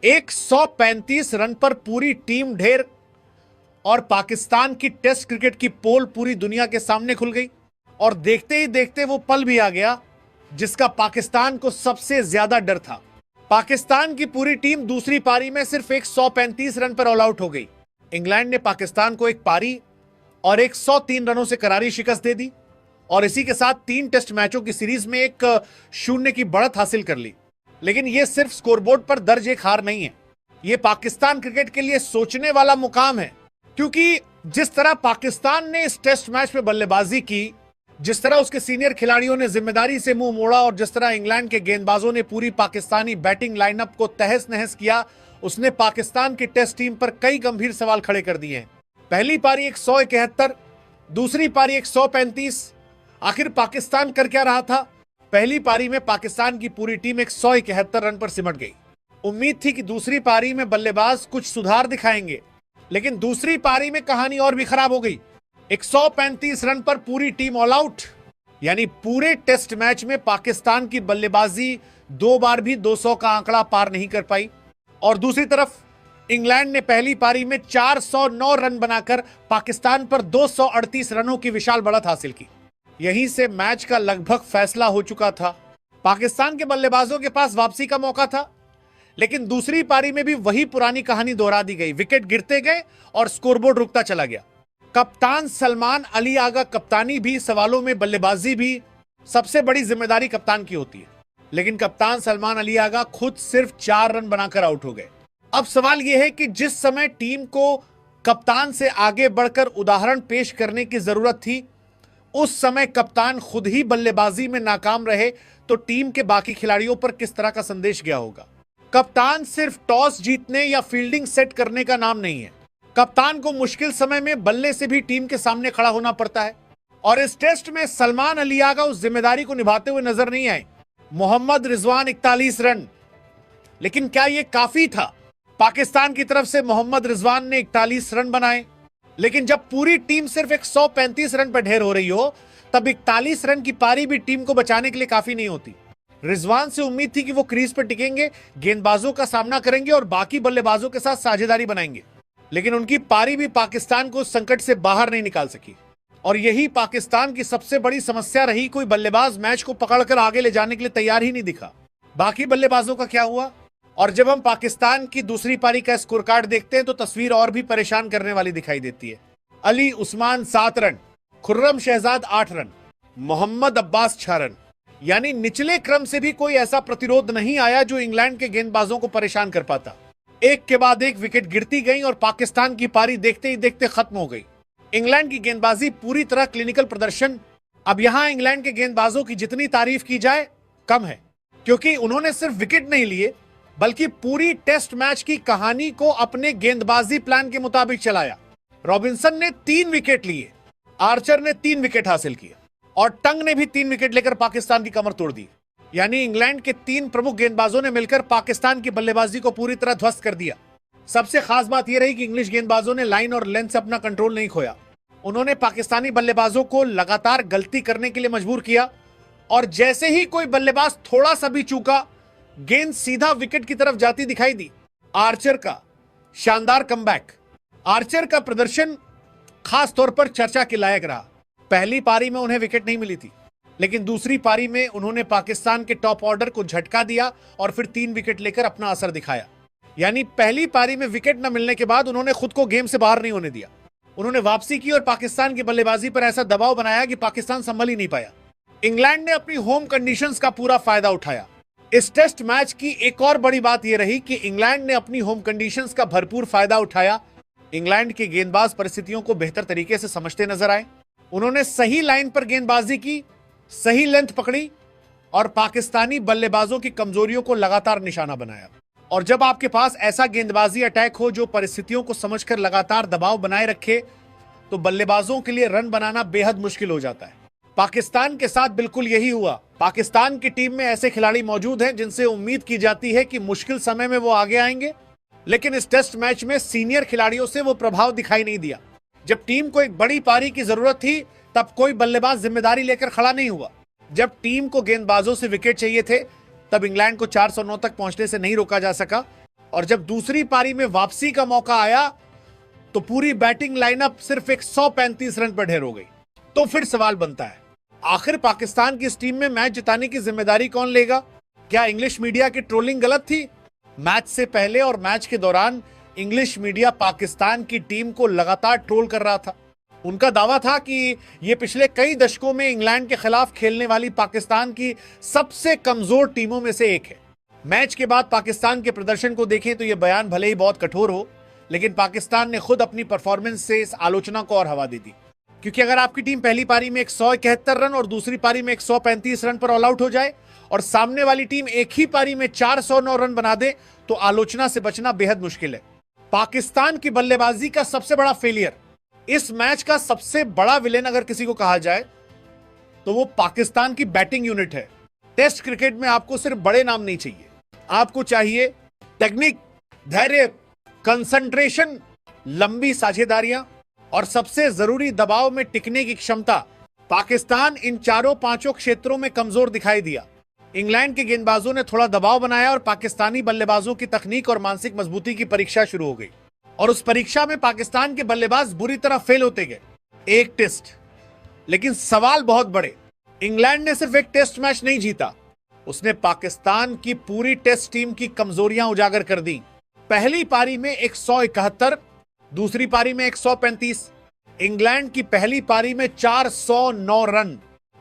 135 run पर पूरी team ढेर और पाकिस्तान की टेस्ट क्रिकेट की पोल पूरी दुनिया के सामने खुल गई। और देखते ही देखते वो पल भी आ गया जिसका पाकिस्तान को सबसे ज्यादा डर था। पाकिस्तान की पूरी टीम दूसरी पारी में सिर्फ 135 रन पर ऑल आउट हो गई। इंग्लैंड ने पाकिस्तान को एक पारी और 103 रनों से करारी शिकस्त दे दी और इसी के साथ 3 टेस्ट मैचों की सीरीज में 1-0 की बढ़त हासिल कर ली। लेकिन यह सिर्फ स्कोरबोर्ड पर दर्ज एक हार नहीं है, यह पाकिस्तान क्रिकेट के लिए सोचने वाला मुकाम है। क्योंकि जिस तरह पाकिस्तान ने इस टेस्ट मैच में बल्लेबाजी की, जिस तरह उसके सीनियर खिलाड़ियों ने जिम्मेदारी से मुंह मोड़ा और जिस तरह इंग्लैंड के गेंदबाजों ने पूरी पाकिस्तानी बैटिंग लाइनअप को तहस नहस किया, उसने पाकिस्तान की टेस्ट टीम पर कई गंभीर सवाल खड़े कर दिए हैं। पहली पारी 171, दूसरी पारी 135। आखिर पाकिस्तान कर क्या रहा था? पहली पारी में पाकिस्तान की पूरी टीम 171 रन पर सिमट गई। उम्मीद थी कि दूसरी पारी में बल्लेबाज कुछ सुधार दिखाएंगे, लेकिन दूसरी पारी में कहानी और भी खराब हो गई। 135 रन पर पूरी टीम ऑल आउट, यानी पूरे टेस्ट मैच में पाकिस्तान की बल्लेबाजी 2 बार भी 200 का आंकड़ा पार नहीं कर पाई। और दूसरी तरफ इंग्लैंड ने पहली पारी में 409 रन बनाकर पाकिस्तान पर 238 रनों की विशाल बढ़त हासिल की। यहीं से मैच का लगभग फैसला हो चुका था। पाकिस्तान के बल्लेबाजों के पास वापसी का मौका था, लेकिन दूसरी पारी में भी वही पुरानी कहानी दोहरा दी गई। विकेट गिरते गए और स्कोरबोर्ड रुकता चला गया। कप्तान सलमान अली आगा कप्तानी भी, सवालों में बल्लेबाजी भी, सबसे बड़ी जिम्मेदारी कप्तान की होती है। लेकिन कप्तान सलमान अली आगा खुद सिर्फ 4 रन बनाकर आउट हो गए। अब सवाल यह है कि जिस समय टीम को कप्तान से आगे बढ़कर उदाहरण पेश करने की जरूरत थी, उस समय कप्तान खुद ही बल्लेबाजी में नाकाम रहे, तो टीम के बाकी खिलाड़ियों पर किस तरह का संदेश गया होगा? कप्तान सिर्फ टॉस जीतने या फील्डिंग सेट करने का नाम नहीं है। कप्तान को मुश्किल समय में बल्ले से भी टीम के सामने खड़ा होना पड़ता है। और इस टेस्ट में सलमान अली आगा उस जिम्मेदारी को निभाते हुए नजर नहीं आए। मोहम्मद रिजवान 41 रन, लेकिन क्या यह काफी था? पाकिस्तान की तरफ से मोहम्मद रिजवान ने 41 रन बनाए, लेकिन जब पूरी टीम सिर्फ 135 रन पर ढेर हो रही हो, तब 41 रन की पारी भी टीम को बचाने के लिए काफी नहीं होती। रिजवान से उम्मीद थी कि वो क्रीज पर टिकेंगे, गेंदबाजों का सामना करेंगे और बाकी बल्लेबाजों के साथ साझेदारी बनाएंगे, लेकिन उनकी पारी भी पाकिस्तान को संकट से बाहर नहीं निकाल सकी। और यही पाकिस्तान की सबसे बड़ी समस्या रही। कोई बल्लेबाज मैच को पकड़कर आगे ले जाने के लिए तैयार ही नहीं दिखा। बाकी बल्लेबाजों का क्या हुआ? और जब हम पाकिस्तान की दूसरी पारी का स्कोर कार्ड देखते हैं तो तस्वीर और भी परेशान करने वाली दिखाई देती है। Ali Usman 7 run, Khurram Shahzad 8 run, Mohammad Abbas 6 run, यानी निचले क्रम से भी कोई ऐसा प्रतिरोध नहीं आया जो इंग्लैंड के गेंदबाजों को परेशान कर पाता। एक के बाद एक विकेट गिरती गई और पाकिस्तान की पारी देखते ही देखते खत्म हो गई। इंग्लैंड की गेंदबाजी पूरी तरह क्लिनिकल प्रदर्शन। अब यहां इंग्लैंड के गेंदबाजों की जितनी तारीफ की जाए कम है, क्योंकि उन्होंने सिर्फ विकेट नहीं लिए, बल्कि पूरी टेस्ट मैच की कहानी को अपने गेंदबाजी प्लान के मुताबिक चलाया। रॉबिन्सन ने 3 विकेट लिए, आर्चर ने 3 विकेट हासिल किए और टंग ने भी 3 विकेट लेकर पाकिस्तान की कमर तोड़ दी। यानी इंग्लैंड के 3 प्रमुख गेंदबाजों ने मिलकर पाकिस्तान की बल्लेबाजी को पूरी तरह ध्वस्त कर दिया। सबसे खास बात यह रही कि इंग्लिश गेंदबाजों ने लाइन और लेंथ से अपना कंट्रोल नहीं खोया। उन्होंने पाकिस्तानी बल्लेबाजों को लगातार गलती करने के लिए मजबूर किया और जैसे ही कोई बल्लेबाज थोड़ा सा भी चूका, गेंद सीधा विकेट की तरफ जाती दिखाई दी। आर्चर का शानदार कमबैक, आर्चर का प्रदर्शन खास तौर पर चर्चा के लायक रहा। पहली पारी में उन्हें विकेट नहीं मिली थी, लेकिन दूसरी पारी में उन्होंने पाकिस्तान के टॉप ऑर्डर को झटका दिया और फिर 3 विकेट लेकर अपना असर दिखाया। यानी पहली पारी में विकेट न मिलने के बाद उन्होंने खुद को गेम से बाहर नहीं होने दिया। उन्होंने वापसी की और पाकिस्तान की बल्लेबाजी पर ऐसा दबाव बनाया कि पाकिस्तान संभल ही नहीं पाया। इंग्लैंड ने अपनी होम कंडीशंस का पूरा फायदा उठाया। इस टेस्ट मैच की एक और बड़ी बात यह रही कि इंग्लैंड ने अपनी होम कंडीशंस का भरपूर फायदा उठाया। इंग्लैंड के गेंदबाज परिस्थितियों को बेहतर तरीके से समझते नजर आए। उन्होंने सही लाइन पर गेंदबाजी की, सही लेंथ पकड़ी और पाकिस्तानी बल्लेबाजों की कमजोरियों को लगातार निशाना बनाया। और जब आपके पास ऐसा गेंदबाजी अटैक हो जो परिस्थितियों को समझकर लगातार दबाव बनाए रखे, तो बल्लेबाजों के लिए रन बनाना बेहद मुश्किल हो जाता है। पाकिस्तान के साथ बिल्कुल यही हुआ। पाकिस्तान की टीम में ऐसे खिलाड़ी मौजूद हैं जिनसे उम्मीद की जाती है कि मुश्किल समय में वो आगे आएंगे, लेकिन इस टेस्ट मैच में सीनियर खिलाड़ियों से वो प्रभाव दिखाई नहीं दिया। जब टीम को एक बड़ी पारी की जरूरत थी, तब कोई बल्लेबाज जिम्मेदारी लेकर खड़ा नहीं हुआ। जब टीम को गेंदबाजों से विकेट चाहिए थे, तब इंग्लैंड को 409 तक पहुंचने से नहीं रोका जा सका। और जब दूसरी पारी में वापसी का मौका आया तो पूरी बैटिंग लाइनअप सिर्फ 135 रन पर ढेर हो गई। तो फिर सवाल बनता है, आखिर पाकिस्तान की इस टीम में मैच जिताने की जिम्मेदारी कौन लेगा? क्या इंग्लिश मीडिया की ट्रोलिंग गलत थी? मैच से पहले और मैच के दौरान इंग्लिश मीडिया पाकिस्तान की टीम को लगातार ट्रोल कर रहा था। उनका दावा था कि यह पिछले कई दशकों में इंग्लैंड के खिलाफ खेलने वाली पाकिस्तान की सबसे कमजोर टीमों में से एक है। मैच के बाद पाकिस्तान के प्रदर्शन को देखें तो यह बयान भले ही बहुत कठोर हो, लेकिन पाकिस्तान ने खुद अपनी परफॉर्मेंस से इस आलोचना को और हवा दे दी। क्योंकि अगर आपकी टीम पहली पारी में 171 रन और दूसरी पारी में 135 रन पर ऑल आउट हो जाए और सामने वाली टीम एक ही पारी में 409 रन बना दे तो आलोचना से बचना बेहद मुश्किल है। पाकिस्तान की बल्लेबाजी का सबसे बड़ा फेलियर, इस मैच का सबसे बड़ा विलेन अगर किसी को कहा जाए तो वो पाकिस्तान की बैटिंग यूनिट है। टेस्ट क्रिकेट में आपको सिर्फ बड़े नाम नहीं चाहिए, आपको चाहिए टेक्निक, धैर्य, कंसंट्रेशन, लंबी साझेदारियां और सबसे जरूरी दबाव में टिकने की क्षमता। पाकिस्तान इन चारों पांचों क्षेत्रों में कमजोर दिखाई दिया। इंग्लैंड के गेंदबाजों ने थोड़ा दबाव बनाया और पाकिस्तानी बल्लेबाजों की तकनीक और मानसिक मजबूती की परीक्षा शुरू हो गई और उस परीक्षा में पाकिस्तान के बल्लेबाज बुरी तरह फेल होते गए। एक टेस्ट, लेकिन सवाल बहुत बड़े। इंग्लैंड ने सिर्फ एक टेस्ट मैच नहीं जीता, उसने पाकिस्तान की पूरी टेस्ट टीम की कमजोरियां उजागर कर दी। पहली पारी में 171, दूसरी पारी में 135। इंग्लैंड की पहली पारी में 409 रन,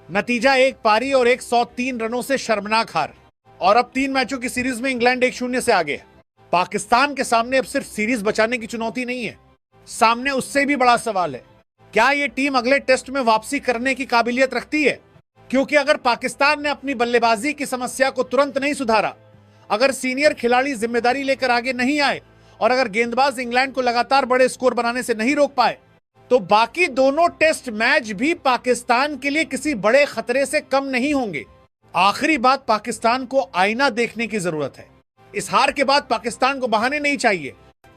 नतीजा एक पारी और 103 रनों से शर्मनाक हार। और अब 3 मैचों की सीरीज में इंग्लैंड 1-0 से आगे है। पाकिस्तान के सामने अब सिर्फ सीरीज बचाने की चुनौती नहीं है, सामने उससे भी बड़ा सवाल है, क्या यह टीम अगले टेस्ट में वापसी करने की काबिलियत रखती है? क्योंकि अगर पाकिस्तान ने अपनी बल्लेबाजी की समस्या को तुरंत नहीं सुधारा, अगर सीनियर खिलाड़ी जिम्मेदारी लेकर आगे नहीं आए और अगर गेंदबाज इंग्लैंड को लगातार बड़े स्कोर बनाने से नहीं रोक पाए, तो बाकी दोनों टेस्ट मैच भी पाकिस्तान के लिए किसी बड़े खतरे से कम नहीं होंगे। आखिरी बात, पाकिस्तान को आईना देखने की जरूरत है। इस हार के बाद पाकिस्तान को बहाने नहीं चाहिए,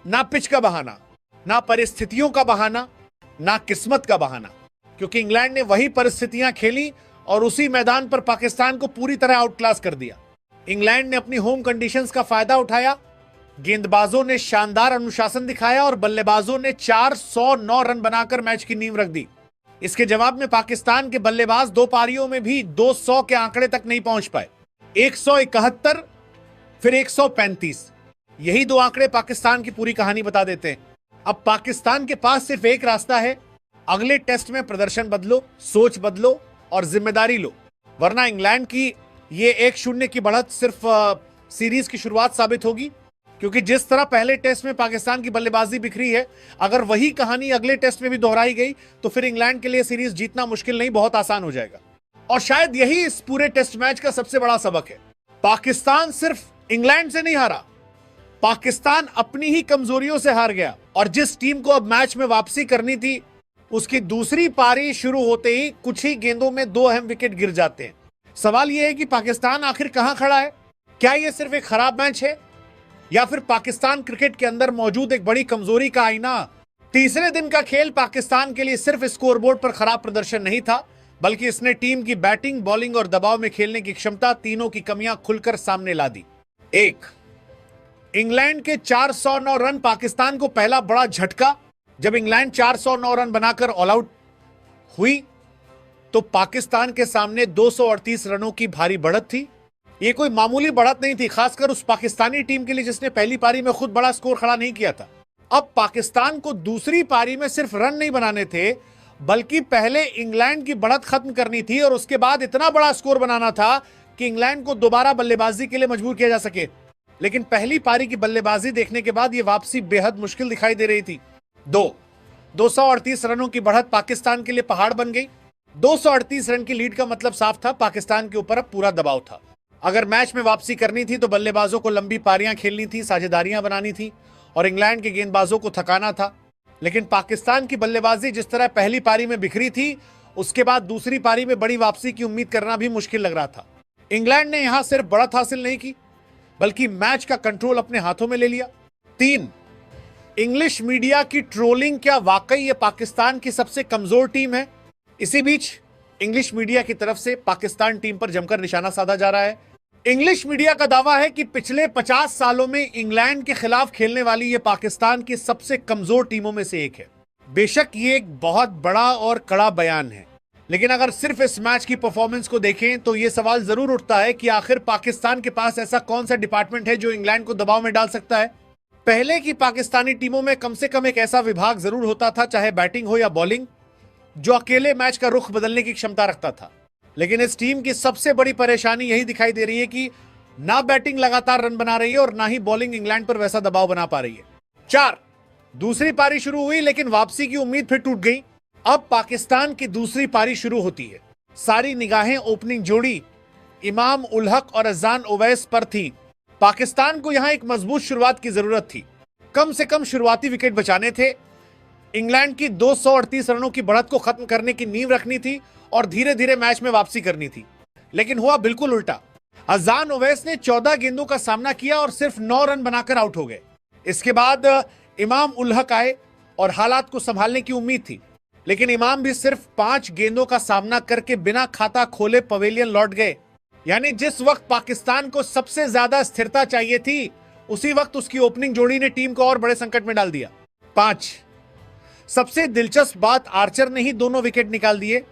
ना पिच का बहाना, ना परिस्थितियों का बहाना, ना किस्मत का बहाना, क्योंकि इंग्लैंड ने वही परिस्थितियां खेली और उसी मैदान पर पाकिस्तान को पूरी तरह आउटक्लास कर दिया। इंग्लैंड ने अपनी होम कंडीशंस का फायदा उठाया, गेंदबाजों ने शानदार अनुशासन दिखाया और बल्लेबाजों ने 409 रन बनाकर मैच की नींव रख दी। इसके जवाब में पाकिस्तान के बल्लेबाज 2 पारियों में भी 200 के आंकड़े तक नहीं पहुंच पाए। 171 फिर 135, यही 2 आंकड़े पाकिस्तान की पूरी कहानी बता देते हैं। अब पाकिस्तान के पास सिर्फ एक रास्ता है, अगले टेस्ट में प्रदर्शन बदलो, सोच बदलो और जिम्मेदारी लो, वरना इंग्लैंड की ये 1-0 की बढ़त सिर्फ सीरीज की शुरुआत साबित होगी। क्योंकि जिस तरह पहले टेस्ट में पाकिस्तान की बल्लेबाजी बिखरी है, अगर वही कहानी अगले टेस्ट में भी दोहराई गई तो फिर इंग्लैंड के लिए सीरीज जीतना मुश्किल नहीं, बहुत आसान हो जाएगा। और शायद यही इस पूरे टेस्ट मैच का सबसे बड़ा सबक है। पाकिस्तान सिर्फ इंग्लैंड से नहीं हारा, पाकिस्तान अपनी ही कमजोरियों से हार गया। और जिस टीम को अब मैच में वापसी करनी थी, उसकी दूसरी पारी शुरू होते ही कुछ ही गेंदों में 2 अहम विकेट गिर जाते हैं। सवाल यह है कि पाकिस्तान आखिर कहां खड़ा है? क्या यह सिर्फ एक खराब मैच है या फिर पाकिस्तान क्रिकेट के अंदर मौजूद एक बड़ी कमजोरी का आईना? तीसरे दिन का खेल पाकिस्तान के लिए सिर्फ स्कोरबोर्ड पर खराब प्रदर्शन नहीं था, बल्कि इसने टीम की बैटिंग, बॉलिंग और दबाव में खेलने की क्षमता, तीनों की कमियां खुलकर सामने ला दी। 1, इंग्लैंड के 409 रन पाकिस्तान को पहला बड़ा झटका। जब इंग्लैंड 409 रन बनाकर ऑल आउट हुई तो पाकिस्तान के सामने 238 रनों की भारी बढ़त थी। यह कोई मामूली बढ़त नहीं थी, खासकर उस पाकिस्तानी टीम के लिए जिसने पहली पारी में खुद बड़ा स्कोर खड़ा नहीं किया था। अब पाकिस्तान को दूसरी पारी में सिर्फ रन नहीं बनाने थे, बल्कि पहले इंग्लैंड की बढ़त खत्म करनी थी और उसके बाद इतना बड़ा स्कोर बनाना था कि इंग्लैंड को दोबारा बल्लेबाजी के लिए मजबूर किया जा सके। लेकिन पहली पारी की बल्लेबाजी देखने के बाद यह वापसी बेहद मुश्किल दिखाई दे रही थी। 238 रनों की बढ़त पाकिस्तान के लिए पहाड़ बन गई। 238 रन की लीड का मतलब साफ था, पाकिस्तान के ऊपर अब पूरा दबाव था। अगर मैच में वापसी करनी थी तो बल्लेबाजों को लंबी पारियां खेलनी थी, साझेदारियां बनानी थी और इंग्लैंड के गेंदबाजों को थकाना था। लेकिन पाकिस्तान की बल्लेबाजी जिस तरह पहली पारी में बिखरी थी, उसके बाद दूसरी पारी में बड़ी वापसी की उम्मीद करना भी मुश्किल लग रहा था। इंग्लैंड ने यहां सिर्फ बढ़त हासिल नहीं की, बल्कि मैच का कंट्रोल अपने हाथों में ले लिया। 3, इंग्लिश मीडिया की ट्रोलिंग क्या वाकई ये पाकिस्तान की सबसे कमजोर टीम है? इसी बीच इंग्लिश मीडिया की तरफ से पाकिस्तान टीम पर जमकर निशाना साधा जा रहा है। इंग्लिश मीडिया का दावा है कि पिछले 50 सालों में इंग्लैंड के खिलाफ खेलने वाली यह पाकिस्तान की सबसे कमजोर टीमों में से एक है। बेशक ये एक बहुत बड़ा और कड़ा बयान है, लेकिन अगर सिर्फ इस मैच की परफॉर्मेंस को देखें तो यह सवाल जरूर उठता है कि आखिर पाकिस्तान के पास ऐसा कौन सा डिपार्टमेंट है जो इंग्लैंड को दबाव में डाल सकता है। पहले की पाकिस्तानी टीमों में कम से कम एक ऐसा विभाग जरूर होता था, चाहे बैटिंग हो या बॉलिंग, जो अकेले मैच का रुख बदलने की क्षमता रखता था। लेकिन इस टीम की सबसे बड़ी परेशानी यही दिखाई दे रही है कि ना बैटिंग लगातार रन बना रही है और ना ही बॉलिंग इंग्लैंड पर वैसा दबाव बना पा रही है। 4 दूसरी पारी शुरू हुई, लेकिन वापसी की उम्मीद फिर टूट गई। अब पाकिस्तान की दूसरी पारी शुरू होती है। सारी निगाहें ओपनिंग जोड़ी इमाम उल हक और अजान ओवैस पर थी। पाकिस्तान को यहां एक मजबूत शुरुआत की जरूरत थी। कम से कम शुरुआती विकेट बचाने थे, इंग्लैंड की 238 रनों की बढ़त को खत्म करने की नींव रखनी थी और धीरे धीरे मैच में वापसी करनी थी। लेकिन हुआ बिल्कुल उल्टा। अजान ओवैस ने 14 गेंदों का सामना किया और सिर्फ 9 रन बनाकर आउट हो गए। इसके बाद इमाम उल हक आए और हालात को संभालने की उम्मीद थी, लेकिन इमाम भी सिर्फ 5 गेंदों का सामना करके बिना खाता खोले पवेलियन लौट गए। यानी जिस वक्त पाकिस्तान को सबसे ज्यादा स्थिरता चाहिए थी, उसी वक्त उसकी ओपनिंग जोड़ी ने टीम को और बड़े संकट में डाल दिया। 5 सबसे दिलचस्प बात, आर्चर ने ही दोनों विकेट निकाल दिए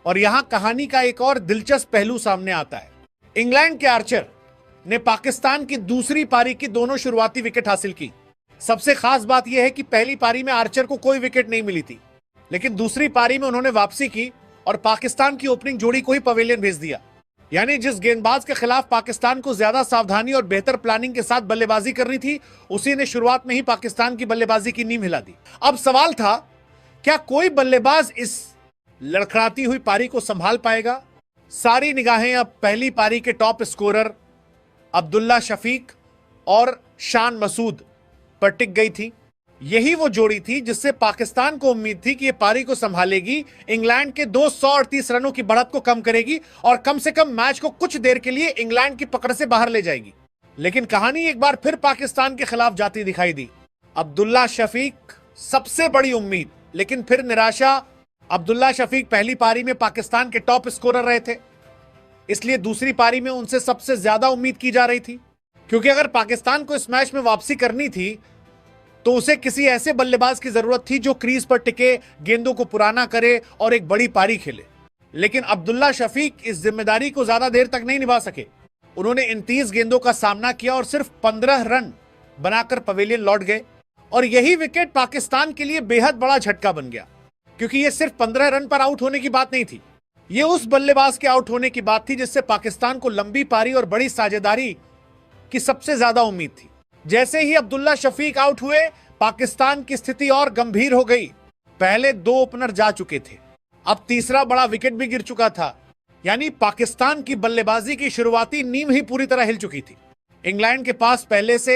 और यहां कहानी का एक और दिलचस्प पहलू सामने आता है। इंग्लैंड के आर्चर ने पाकिस्तान की दूसरी पारी की दोनों शुरुआती विकेट हासिल की। सबसे खास बात यह है कि पहली पारी में आर्चर को कोई विकेट नहीं मिली थी, लेकिन दूसरी पारी में उन्होंने वापसी की और पाकिस्तान की ओपनिंग जोड़ी को ही पवेलियन भेज दिया। यानी जिस गेंदबाज के खिलाफ पाकिस्तान को ज्यादा सावधानी और बेहतर प्लानिंग के साथ बल्लेबाजी करनी थी, उसी ने शुरुआत में ही पाकिस्तान की बल्लेबाजी की नींव हिला दी। अब सवाल था, क्या कोई बल्लेबाज इस लड़खड़ाती हुई पारी को संभाल पाएगा? सारी निगाहें अब पहली पारी के टॉप स्कोरर अब्दुल्ला शफीक और शान मसूद पर टिक गई थी। यही वो जोड़ी थी जिससे पाकिस्तान को उम्मीद थी कि ये पारी को संभालेगी, इंग्लैंड के 238 रनों की बढ़त को कम करेगी और कम से कम मैच को कुछ देर के लिए इंग्लैंड की पकड़ से बाहर ले जाएगी। लेकिन कहानी एक बार फिर पाकिस्तान के खिलाफ जाती दिखाई दी। अब्दुल्ला शफीक सबसे बड़ी उम्मीद, लेकिन फिर निराशा। अब्दुल्ला शफीक पहली पारी में पाकिस्तान के टॉप स्कोरर रहे थे, इसलिए दूसरी पारी में उनसे सबसे ज्यादा उम्मीद की जा रही थी, क्योंकि अगर पाकिस्तान को इस मैच में वापसी करनी थी तो उसे किसी ऐसे बल्लेबाज की जरूरत थी जो क्रीज पर टिके, गेंदों को पुराना करे और एक बड़ी पारी खेले। लेकिन अब्दुल्ला शफीक इस जिम्मेदारी को ज्यादा देर तक नहीं निभा सके। उन्होंने 29 गेंदों का सामना किया और सिर्फ 15 रन बनाकर पवेलियन लौट गए और यही विकेट पाकिस्तान के लिए बेहद बड़ा झटका बन गया, क्योंकि यह सिर्फ 15 रन पर आउट होने की बात नहीं थी, यह उस बल्लेबाज के आउट होने की बात थी जिससे पाकिस्तान को लंबी पारी और बड़ी साझेदारी की सबसे ज्यादा उम्मीद थी। जैसे ही अब्दुल्ला शफीक आउट हुए, पाकिस्तान की स्थिति और गंभीर हो गई। पहले 2 ओपनर जा चुके थे, अब तीसरा बड़ा विकेट भी गिर चुका था। यानी पाकिस्तान की बल्लेबाजी की शुरुआती नींव ही पूरी तरह हिल चुकी थी। इंग्लैंड के पास पहले से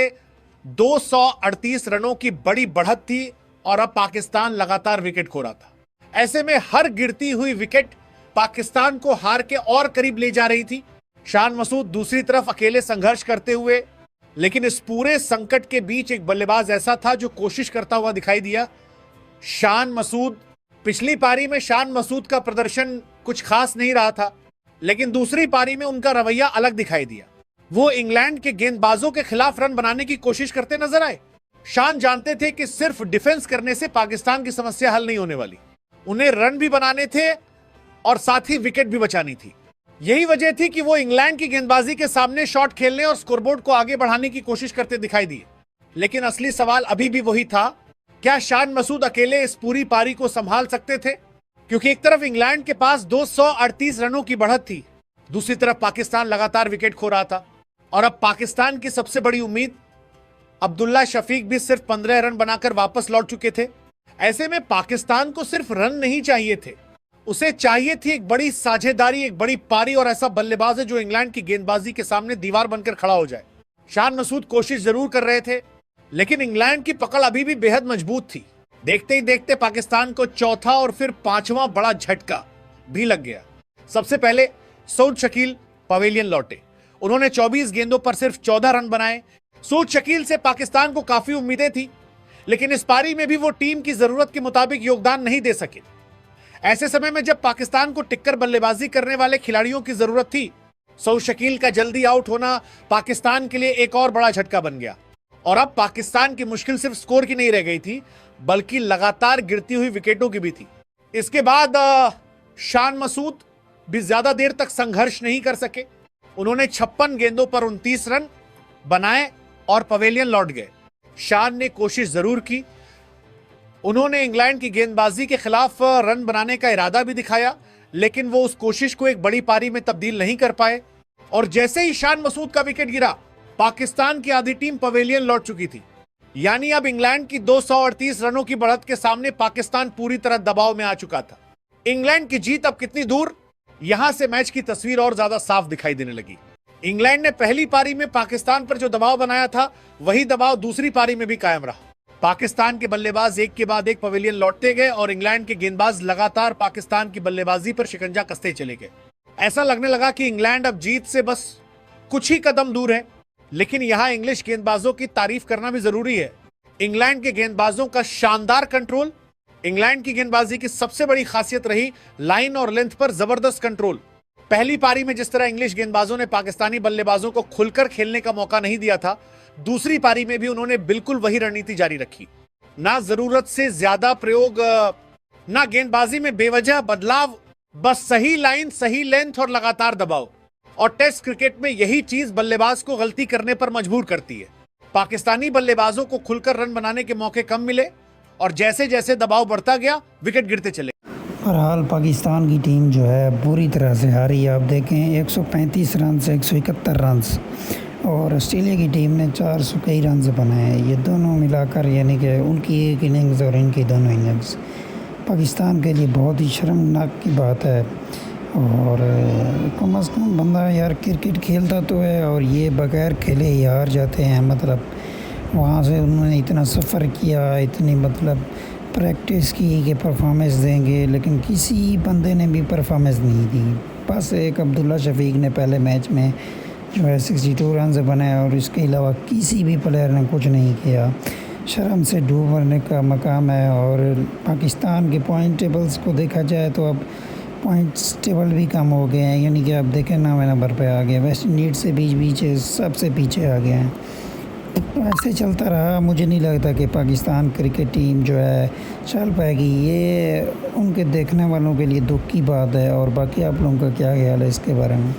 238 रनों की बड़ी बढ़त थी और अब पाकिस्तान लगातार विकेट खो रहा था। ऐसे में हर गिरती हुई विकेट पाकिस्तान को हार के और करीब ले जा रही थी। शान मसूद दूसरी तरफ अकेले संघर्ष करते हुए, लेकिन इस पूरे संकट के बीच एक बल्लेबाज ऐसा था जो कोशिश करता हुआ दिखाई दिया, शान मसूद। पिछली पारी में शान मसूद का प्रदर्शन कुछ खास नहीं रहा था, लेकिन दूसरी पारी में उनका रवैया अलग दिखाई दिया। वो इंग्लैंड के गेंदबाजों के खिलाफ रन बनाने की कोशिश करते नजर आए। शान जानते थे कि सिर्फ डिफेंस करने से पाकिस्तान की समस्या हल नहीं होने वाली, उन्हें रन भी बनाने थे और साथ ही विकेट भी बचानी थी। यही वजह थी कि वो इंग्लैंड की गेंदबाजी के सामने शॉट खेलने और स्कोरबोर्ड को आगे बढ़ाने की कोशिश करते दिखाई दिए। लेकिन असली सवाल अभी भी वही था, क्या शान मसूद अकेले इस पूरी पारी को संभाल सकते थे? क्योंकि एक तरफ इंग्लैंड के पास 238 रनों की बढ़त थी, दूसरी तरफ पाकिस्तान लगातार विकेट खो रहा था और अब पाकिस्तान की सबसे बड़ी उम्मीद अब्दुल्ला शफीक भी सिर्फ 15 रन बनाकर वापस लौट चुके थे। ऐसे में पाकिस्तान को सिर्फ रन नहीं चाहिए थे, उसे चाहिए थी एक बड़ी साझेदारी, एक बड़ी पारी और ऐसा बल्लेबाज है जो इंग्लैंड की गेंदबाजी के सामने दीवार बनकर खड़ा हो जाए। शान मसूद कोशिश जरूर कर रहे थे, लेकिन इंग्लैंड की पकड़ अभी भी बेहद मजबूत थी। देखते ही देखते पाकिस्तान को चौथा और फिर 5वां बड़ा झटका भी लग गया। सबसे पहले सऊद शकील पवेलियन लौटे। उन्होंने 24 गेंदों पर सिर्फ 14 रन बनाए। सऊद शकील से पाकिस्तान को काफी उम्मीदें थी, लेकिन इस पारी में भी वो टीम की जरूरत के मुताबिक योगदान नहीं दे सके। ऐसे समय में जब पाकिस्तान को टिककर बल्लेबाजी करने वाले खिलाड़ियों की जरूरत थी, सऊद शकील का जल्दी आउट होना पाकिस्तान के लिए एक और बड़ा झटका बन गया और अब पाकिस्तान की मुश्किल सिर्फ स्कोर की नहीं रह गई थी बल्कि लगातार गिरती हुई विकेटों की भी थी। इसके बाद शान मसूद भी ज्यादा देर तक संघर्ष नहीं कर सके। उन्होंने 56 गेंदों पर 29 रन बनाए और पवेलियन लौट गए। शान ने कोशिश जरूर की, उन्होंने इंग्लैंड की गेंदबाजी के खिलाफ रन बनाने का इरादा भी दिखाया, लेकिन वो उस कोशिश को एक बड़ी पारी में तब्दील नहीं कर पाए और जैसे ही शान मसूद का विकेट गिरा पाकिस्तान की आधी टीम पवेलियन लौट चुकी थी। यानी अब इंग्लैंड की 238 रनों की बढ़त के सामने पाकिस्तान पूरी तरह दबाव में आ चुका था। इंग्लैंड की जीत अब कितनी दूर, यहां से मैच की तस्वीर और ज्यादा साफ दिखाई देने लगी। इंग्लैंड ने पहली पारी में पाकिस्तान पर जो दबाव बनाया था वही दबाव दूसरी पारी में भी कायम रहा। पाकिस्तान के बल्लेबाज एक के बाद एक पवेलियन लौटते गए और इंग्लैंड के गेंदबाज लगातार पाकिस्तान की बल्लेबाजी पर शिकंजा कसते चले गए। ऐसा लगने लगा कि इंग्लैंड अब जीत से बस कुछ ही कदम दूर है, लेकिन यहां इंग्लिश गेंदबाजों की तारीफ करना भी जरूरी है। इंग्लैंड के गेंदबाजों का शानदार कंट्रोल। इंग्लैंड की गेंदबाजी की सबसे बड़ी खासियत रही लाइन और लेंथ पर जबरदस्त कंट्रोल। पहली पारी में जिस तरह इंग्लिश गेंदबाजों ने पाकिस्तानी बल्लेबाजों को खुलकर खेलने का मौका नहीं दिया था, दूसरी पारी में भी उन्होंने बिल्कुल वही रणनीति जारी रखी। ना जरूरत से ज्यादा प्रयोग, ना गेंदबाजी में बेवजह बदलाव, बस सही लाइन, सही लेंथ और लगातार दबाव। और टेस्ट क्रिकेट में यही चीज बल्लेबाज को गलती करने पर मजबूर करती है। पाकिस्तानी बल्लेबाजों को खुलकर रन बनाने के मौके कम मिले और जैसे जैसे दबाव बढ़ता गया विकेट गिरते चले। बहरहाल पाकिस्तान की टीम जो है बुरी तरह से हारी। आप देखें 135 रन से 171 रन और ऑस्ट्रेलिया की टीम ने 400 कई रन बनाए। ये दोनों मिलाकर यानी कि उनकी एक इनिंग्स और इनकी दोनों इनिंग्स पाकिस्तान के लिए बहुत ही शर्मनाक की बात है। और कम अज़ कम बंदा यार क्रिकेट खेलता तो है और ये बगैर खेले ही हार जाते हैं। मतलब वहाँ से उन्होंने इतना सफ़र किया, इतनी मतलब प्रैक्टिस की कि परफॉर्मेंस देंगे, लेकिन किसी बंदे ने भी परफॉर्मेंस नहीं दी। बस एक अब्दुल्ला शफीक ने पहले मैच में जो है 62 रन बनाए और इसके अलावा किसी भी प्लेयर ने कुछ नहीं किया। शर्म से डूब मरने का मकाम है। और पाकिस्तान के पॉइंट टेबल्स को देखा जाए तो अब पॉइंट्स टेबल भी कम हो गए हैं, यानी कि अब देखें 9वें नंबर पे आ गए। वेस्ट इंडीज़ से बीच सबसे पीछे आ गए हैं। तो ऐसे चलता रहा, मुझे नहीं लगता कि पाकिस्तान क्रिकेट टीम जो है चल पाएगी। ये उनके देखने वालों के लिए दुख की बात है। और बाकी आप लोगों का क्या ख्याल है इसके बारे में?